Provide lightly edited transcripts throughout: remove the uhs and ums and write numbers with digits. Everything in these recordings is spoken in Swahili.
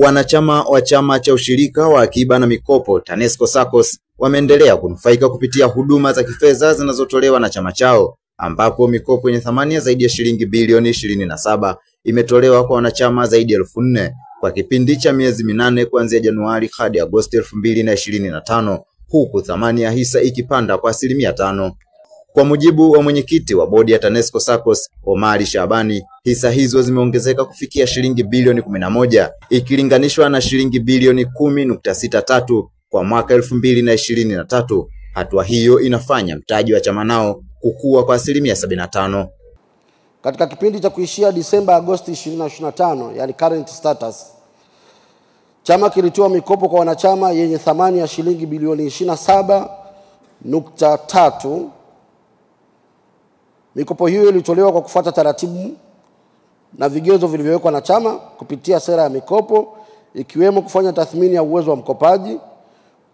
Wanachama wa chama cha ushirika wa akiba na mikopo TANESCO SACCOS wameendelea kunufaika kupitia huduma za kifedha zinazotolewa na chama chao, ambapo mikopo yenye thamani ya zaidi ya shilingi bilioni 27 imetolewa kwa wanachama zaidi ya 4,000 kwa kipindi cha miezi 8 kuanzia Januari hadi Agosti 2025, huku thamani ya hisa ikipanda kwa 5%. Kwa mujibu wa mwenyekiti wa bodi ya TANESCO SACCOS, Omari Shabani, hisa hizo zimeongezeka kufikia shilingi bilioni 11 ikilinganishwa na shilingi bilioni 10.63 kwa mwaka 2023. Hatua hiyo inafanya mtaji wa chama nao kukua kwa 75%. Katika kipindi cha kuishia Disemba Agosti 2025, yani current status, chama kilitoa mikopo kwa wanachama yenye thamani ya shilingi bilioni 27.3. Mikopo hiyo ilitolewa kwa kufuata taratibu na vigezo vilivyowekwa na chama kupitia sera ya mikopo, ikiwemo kufanya tathmini ya uwezo wa mkopaji,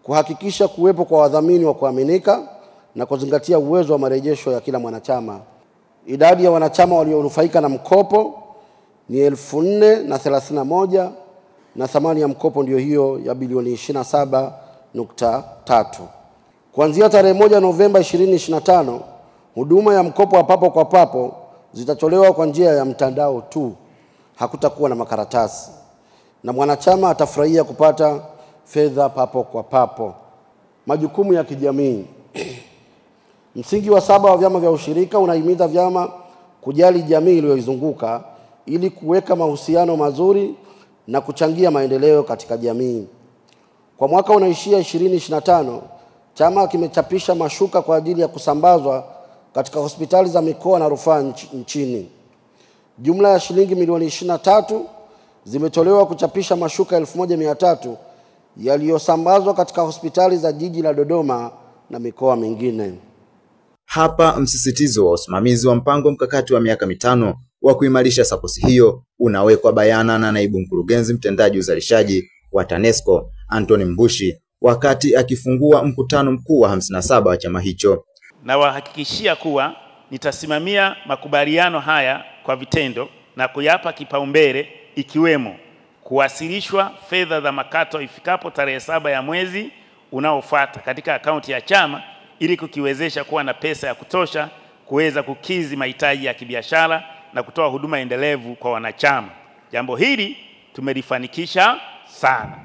kuhakikisha kuwepo kwa wadhamini wa kuaminika na kuzingatia uwezo wa marejesho ya kila mwanachama. Idadi ya wanachama walionufaika na mkopo ni 4,031 na thamani ya mkopo ndio hiyo ya bilioni 27.3. Kuanzia tarehe 1 Novemba 2025, huduma ya mkopo wa papo kwa papo zitatolewa kwa njia ya mtandao tu. Hakutakuwa na makaratasi, na mwanachama atafurahia kupata fedha papo kwa papo. Majukumu ya kijamii. Msingi wa 7 wa vyama vya ushirika unahimiza vyama kujali jamii iliyoizunguka ili kuweka mahusiano mazuri na kuchangia maendeleo katika jamii. Kwa mwaka unaishia 2025, chama kimechapisha mashuka kwa ajili ya kusambazwa katika hospitali za mikoa na rufaa nchini. Jumla ya shilingi milioni 23 zimetolewa kuchapisha mashuka 1,300 yaliyosambazwa katika hospitali za jiji la Dodoma na mikoa mingine. Hapa msisitizo wa usimamizi wa mpango mkakati wa miaka 5 wa kuimarisha SACCOS hiyo unawekwa bayana na naibu mkurugenzi mtendaji uzalishaji wa TANESCO Anthony Mbushi wakati akifungua mkutano mkuu wa 57 wa chama hicho. Na wahakikishia kuwa nitasimamia makubaliano haya kwa vitendo na kuyapa kipaumbele, ikiwemo kuwasilishwa fedha za makato ifikapo tarehe 7 ya mwezi unaofuata katika akaunti ya chama ili kukiwezesha kuwa na pesa ya kutosha kuweza kukizi mahitaji ya kibiashara na kutoa huduma endelevu kwa wanachama. Jambo hili tumelifanikisha sana.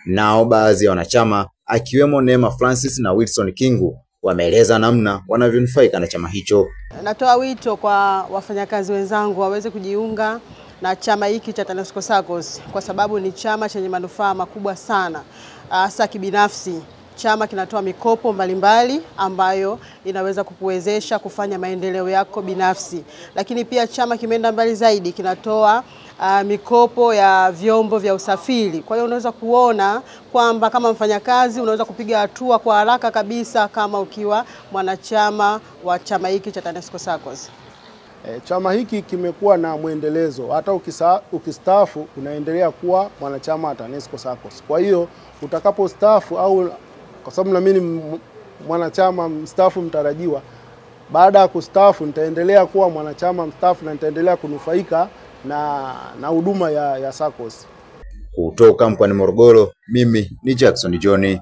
Nao baadhi ya wanachama akiwemo Neema Francis na Wilson Kingu wameeleza namna wanavyonufaika na chama hicho. Natoa wito kwa wafanyakazi wenzangu waweze kujiunga na chama hiki cha TANESCO SACCOS kwa sababu ni chama chenye manufaa makubwa sana, hasa kibinafsi. Chama kinatoa mikopo mbalimbali ambayo inaweza kukuwezesha kufanya maendeleo yako binafsi. Lakini pia chama kimeenda mbali zaidi, kinatoa mikopo ya vyombo vya usafiri. Kwa hiyo unaweza kuona kwamba kama mfanyakazi unaweza kupiga hatua kwa haraka kabisa kama ukiwa mwanachama wa chama hiki cha TANESCO SACCOS. Chama hiki kimekuwa na mwendelezo. Hata ukistaafu unaendelea kuwa mwanachama wa TANESCO SACCOS. Kwa hiyo utakapostaafu, au kwa sababu na mimi mwanachama mstaafu mtarajiwa, baada ya kustaafu nitaendelea kuwa mwanachama mstaafu na nitaendelea kunufaika na huduma ya SACCOS. Kutoka mkoani Morogoro, mimi ni Jackson John.